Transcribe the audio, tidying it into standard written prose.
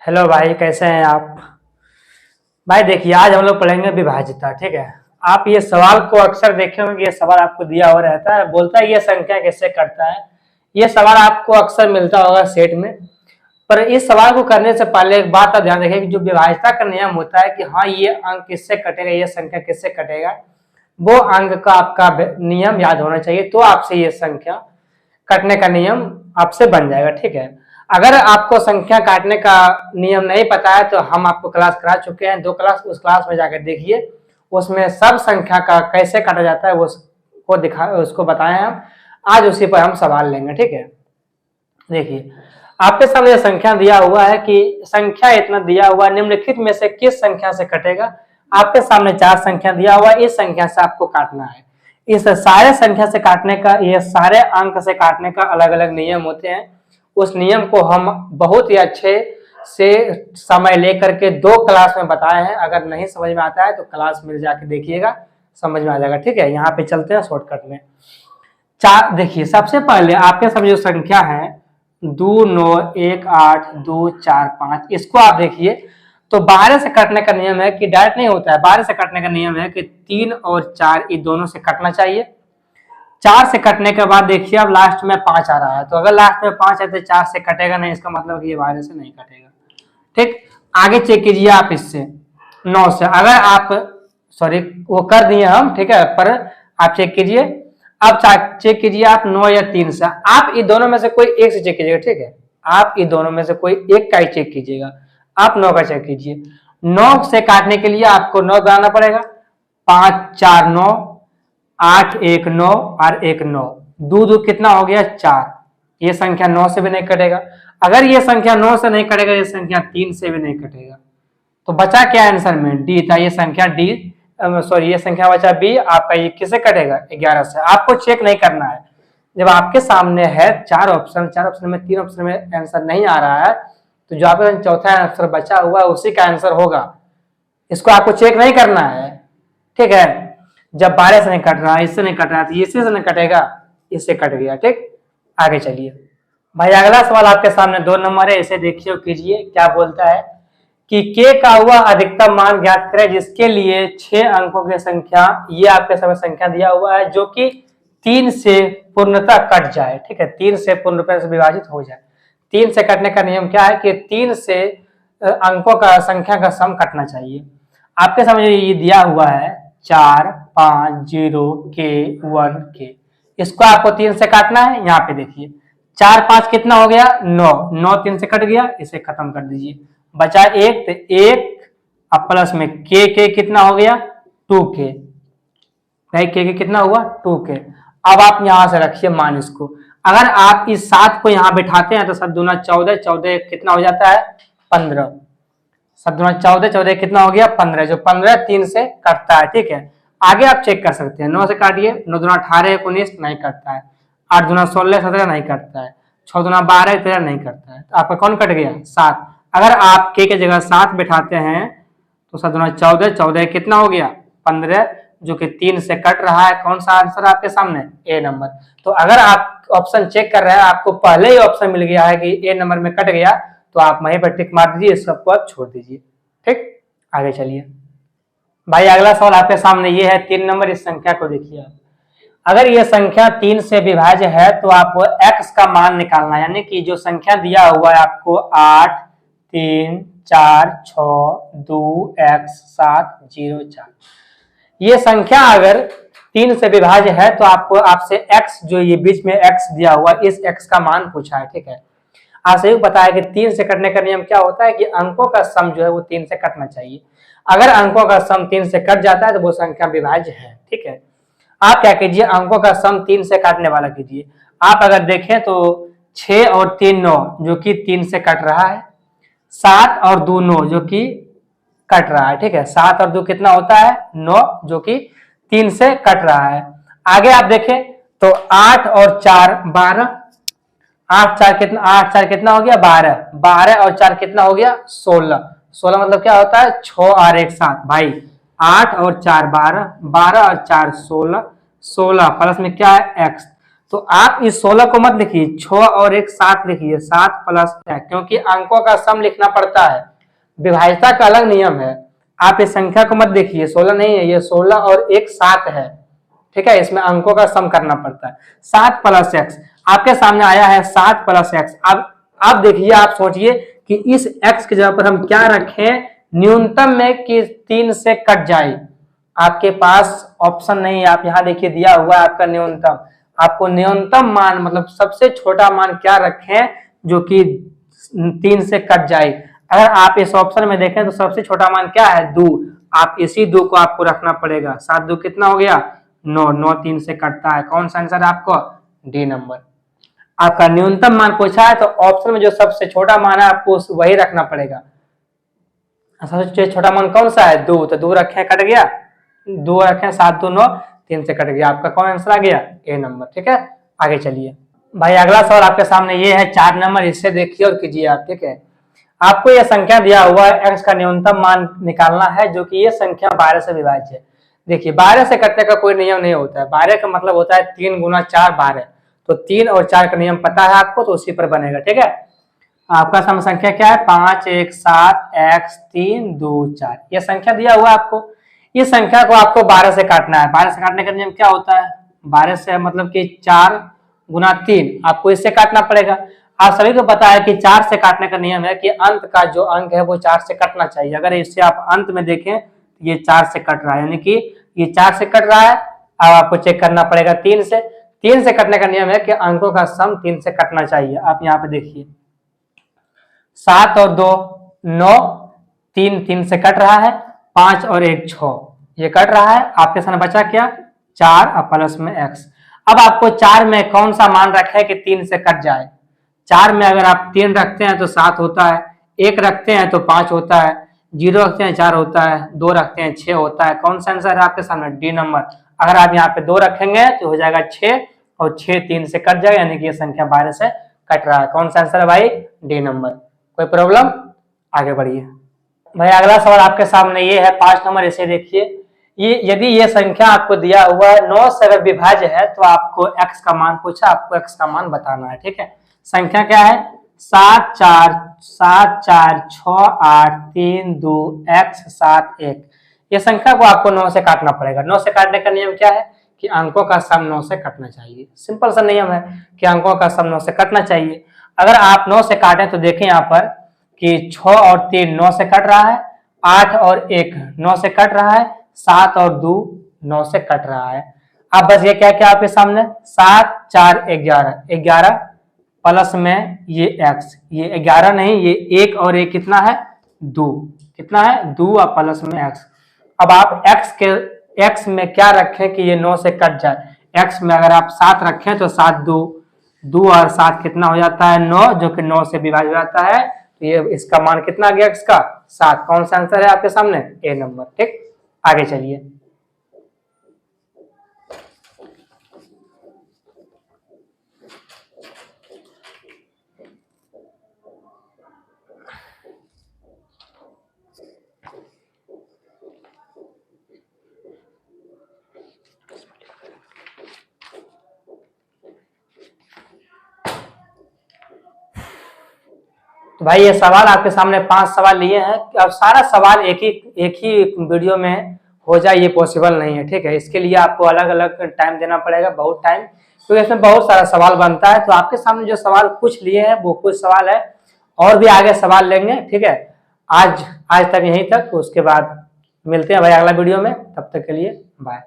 Hello भाई, कैसे हैं आप? भाई देखिए, आज हम लोग पढ़ेंगे विभाज्यता। ठीक है। आप ये सवाल को अक्सर देखे होंगे, ये सवाल आपको दिया हुआ रहता है, बोलता है ये संख्या कैसे कटता है। ये सवाल आपको अक्सर मिलता होगा सेट में। पर इस सवाल को करने से पहले एक बात आप ध्यान रखें कि जो विभाज्यता का नियम होता है कि हाँ, ये अंक किससे कटेगा, ये संख्या किससे कटेगा, वो अंक का आपका नियम याद होना चाहिए, तो आपसे ये संख्या काटने का नियम आपसे बन जाएगा। ठीक है। अगर आपको संख्या काटने का नियम नहीं पता है तो हम आपको क्लास करा चुके हैं, 2 क्लास, उस क्लास में जाकर देखिए। उसमें सब संख्या का कैसे काटा जाता है वो दिखा, उसको बताए हम। आज उसी पर हम सवाल लेंगे। ठीक है। देखिए, आपके सामने संख्या दिया हुआ है कि संख्या इतना दिया हुआ, निम्नलिखित में से किस संख्या से कटेगा। आपके सामने 4 संख्या दिया हुआ, इस संख्या से आपको काटना है। इस सारे संख्या से काटने का, ये सारे अंक से काटने का अलग अलग नियम होते हैं। उस नियम को हम बहुत ही अच्छे से समय लेकर के 2 क्लास में बताए हैं। अगर नहीं समझ में आता है तो क्लास में जाके देखिएगा, समझ में आ जाएगा। ठीक है। यहाँ पे चलते हैं शॉर्टकट में। चार देखिए, सबसे पहले आपके सब जो संख्या है 2 9 1 8 2 4 5, इसको आप देखिए तो 12 से कटने का नियम है कि डायरेक्ट नहीं होता है। 12 से कटने का नियम है कि 3 और 4 ये दोनों से कटना चाहिए। 4 से कटने के बाद देखिए अब लास्ट में 5 आ रहा है, तो अगर लास्ट में 5 है तो 4 से कटेगा नहीं, इसका मतलब ये 12 से नहीं कटेगा। ठीक। आगे चेक कीजिए आप इससे 9 से, अगर आप सॉरी वो कर दिए हम, ठीक है, पर आप चेक कीजिए। अब चेक कीजिए आप 9 या 3 से, आप ये दोनों में से कोई एक से चेक कीजिएगा। ठीक है। आप ये दोनों में से कोई एक का ही चेक कीजिएगा। आप 9 का चेक कीजिए। 9 से काटने के लिए आपको 9 बनाना पड़ेगा। 5 4 9, 8 1 9 और 1 9, 2 2 कितना हो गया 4। ये संख्या 9 से भी नहीं कटेगा। अगर ये संख्या 9 से नहीं कटेगा, ये संख्या 3 से भी नहीं कटेगा। तो बचा क्या आंसर में? डी था। ये संख्या डी, सॉरी ये संख्या बचा बी। आपका ये किससे कटेगा? 11 से। आपको चेक नहीं करना है। जब आपके सामने है 4 ऑप्शन में 3 ऑप्शन में आंसर नहीं आ रहा है, तो जो आपका चौथा आंसर बचा हुआ है उसी का आंसर होगा। इसको आपको चेक नहीं करना है। ठीक है। जब 12 से नहीं कट रहा, इससे नहीं कट रहा, तो इससे नहीं कटेगा, इससे कट गया। ठीक। आगे चलिए भाई, अगला सवाल आपके सामने 2 नंबर है, इसे देखिए कीजिए क्या बोलता है कि k का हुआ अधिकतम मान ज्ञात करें जिसके लिए 6 अंकों की संख्या, ये आपके सामने संख्या दिया हुआ है, जो कि 3 से पूर्णतः कट जाए। ठीक है। 3 से पूर्ण रूप से विभाजित हो जाए। 3 से कटने का नियम क्या है कि 3 से अंकों का संख्या का सम कटना चाहिए। आपके सामने ये दिया हुआ है 4 5 0 k 1 k, इसको आपको 3 से काटना है। यहाँ पे देखिए 4 5 कितना हो गया 9, 9 3 से कट गया, इसे खत्म कर दीजिए। बचा 1, तो 1 अब प्लस में के कितना हो गया 2k। के कितना हुआ 2k। अब आप यहां से रखिए मान इसको। अगर आप इस 7 को यहां बिठाते हैं तो 7 दूना 14, 14 कितना हो जाता है 15। 7 दूना 14, 14 कितना हो गया 15, जो 15 3 से कटता है। ठीक है। आगे आप चेक कर सकते हैं। 9 से काटिए, 9 दूना 18 19 नहीं कटता है। 8 दूना 16 17 नहीं कटता है। 6 दूना 12 13 नहीं कटता है। तो आपका कौन कट गया 7। अगर आप के जगह 7 बिठाते हैं तो 7 दूना 14, 14 कितना हो गया 15, जो कि 3 से कट रहा है। कौन सा आंसर आपके सामने? ए नंबर। तो अगर आप ऑप्शन चेक कर रहे हैं, आपको पहले ही ऑप्शन मिल गया है कि ए नंबर में कट गया, तो आप वहीं पर टिक मार दीजिए, सबको आप छोड़ दीजिए। ठीक। आगे चलिए भाई, अगला सवाल आपके सामने ये है 3 नंबर। इस संख्या को देखिए आप, अगर ये संख्या 3 से विभाज्य है तो आपको x का मान निकालना है, यानी कि जो संख्या दिया हुआ है आपको 8 3 4 6 2 x 7 0 4, ये संख्या अगर 3 से विभाज्य है तो आपको आपसे x, जो ये बीच में x दिया हुआ, इस x का मान पूछा है। ठीक है। आपसे बताया कि 3 से कटने का नियम क्या होता है कि अंकों का सम जो है वो 3 से कटना चाहिए। अगर अंकों का सम 3 से कट जाता है तो वो संख्या विभाज्य है। ठीक है। आप क्या कीजिए, अंकों का सम 3 से काटने वाला कीजिए। आप अगर देखें तो 6 और 3 9, जो कि 3 से कट रहा है। 7 और 2 9, जो कि कट रहा है। ठीक है। 7 और 2 कितना होता है 9, जो कि 3 से कट रहा है। आगे आप देखें तो 8 और 4 12, 8 4 कितना हो गया 12, 12 और 4 कितना हो गया 16। 16 मतलब क्या होता है 6 और 1 7। भाई 8 और 4 12, 12 और 4 16, 16 प्लस में क्या है x। तो आप इस 16 को मत लिखिए, 6 और 1 7 लिखिए, 7 प्लस 1, क्योंकि अंकों का सम लिखना पड़ता है, विभाज्यता का अलग नियम है। आप इस संख्या को मत देखिए, 16 नहीं है, ये 16 और 1 7 है, ठीक है, इसमें अंकों का सम करना पड़ता है। 7 प्लस एक्स आपके सामने आया है, 7 प्लस एक्स। अब आप देखिए, आप सोचिए कि इस x की जगह पर हम क्या रखें न्यूनतम में कि 3 से कट जाए। आपके पास ऑप्शन नहीं है, आप यहाँ देखिए दिया हुआ है आपका न्यूनतम, आपको न्यूनतम मान मतलब सबसे छोटा मान क्या रखें जो कि 3 से कट जाए। अगर आप इस ऑप्शन में देखें तो सबसे छोटा मान क्या है, 2। आप इसी 2 को आपको रखना पड़ेगा। 7 2 कितना हो गया, 9। 9 3 से कटता है, कौन सा आंसर है आपको, डी नंबर। आपका न्यूनतम मान पूछा है तो ऑप्शन में जो सबसे छोटा मान है आपको वही रखना पड़ेगा। सबसे छोटा मान कौन सा है, 2, तो 2 रखे, कट गया, 2 रखे, 7 2 9, 3 से कट गया, आपका कौन आंसर आ गया, ए नंबर। ठीक है, आगे चलिए भाई, अगला सवाल आपके सामने ये है 4 नंबर, इससे देखिए और कीजिए आप। ठीक है, आपको यह संख्या दिया हुआ है, एक्स का न्यूनतम मान निकालना है जो कि ये संख्या 12 से विभाज्य है। देखिए 12 से कटने का कोई नियम नहीं होता है, 12 का मतलब होता है 3 गुना 4 12, तो 3 और 4 का नियम पता है आपको, तो उसी पर बनेगा। ठीक है, आपका सम संख्या क्या है, 5 1 7 x 3 2 4, यह संख्या दिया हुआ है आपको। इस संख्या को आपको 12 से काटना है। 12 से काटने का नियम क्या होता है, 12 से मतलब कि 4 गुना 3, आपको इससे काटना पड़ेगा। आप सभी को पता है कि 4 से काटने का नियम है कि अंत का जो अंक है वो 4 से कटना चाहिए। अगर इससे आप अंत में देखें तो ये 4 से कट रहा है, यानी कि ये 4 से कट रहा है। अब आपको चेक करना पड़ेगा 3 से। 3 से कटने का नियम है कि अंकों का सम 3 से कटना चाहिए। आप यहाँ पे देखिए 7 और 2 9, 3 3 से कट रहा है, 5 और 1 6, ये कट रहा है। आपके सामने बचा क्या, 4 और प्लस में x। अब आपको 4 में कौन सा मान रखे कि 3 से कट जाए। 4 में अगर आप 3 रखते हैं तो 7 होता है, 1 रखते हैं तो 5 होता है, 0 रखते हैं 4 होता है, 2 रखते हैं 6 होता है। कौन सा आंसर है आपके सामने, डी नंबर। अगर आप यहाँ पे 2 रखेंगे तो हो जाएगा 6, और 6 3 से कट जाएगा, यानी कि ये संख्या 12 से कट रहा है। कौन सा आंसर है भाई, डी नंबर। कोई प्रॉब्लम, आगे बढ़िए भाई। अगला सवाल आपके सामने ये है 5 नंबर, इसे देखिए। ये यदि ये संख्या आपको दिया हुआ है 9 से अगर विभाज्य है तो आपको x का मान पूछा, आपको x का मान बताना है। ठीक है, संख्या क्या है, 7 4 7 4 6 8 3 2 x 7 1। ये संख्या को आपको 9 से काटना पड़ेगा। 9 से काटने का नियम क्या है कि अंकों का सम 9 से कटना चाहिए। सिंपल सा नियम है कि अंकों का सम 9 से कटना चाहिए। अगर आप 9 से काटें तो देखें यहाँ पर कि 6 और 3 9 से कट रहा है, 8 और 1 9 से कट रहा है, 7 और 2 9 से कट रहा है। अब बस ये क्या क्या आपके सामने, 7 4 11, 11 प्लस में ये x, ये 11 नहीं, ये 1 और 1 कितना है, 2, कितना है, 2 और प्लस में x। अब आप x में क्या रखें कि ये 9 से कट जाए। x में अगर आप 7 रखें तो 7 2 और 7 कितना हो जाता है, 9, जो कि 9 से विभाज्य हो जाता है। तो ये इसका मान कितना आ गया x का, 7। कौन सा आंसर है आपके सामने, ए नंबर। ठीक, आगे चलिए तो भाई ये सवाल आपके सामने 5 सवाल लिए हैं। अब सारा सवाल एक ही वीडियो में हो जाए ये पॉसिबल नहीं है। ठीक है, इसके लिए आपको अलग अलग टाइम देना पड़ेगा, बहुत टाइम, क्योंकि इसमें बहुत सारा सवाल बनता है। तो आपके सामने जो सवाल कुछ लिए हैं वो कुछ सवाल है, और भी आगे सवाल लेंगे। ठीक है, आज तक यहीं तक, उसके बाद मिलते हैं भाई अगला वीडियो में। तब तक के लिए बाय।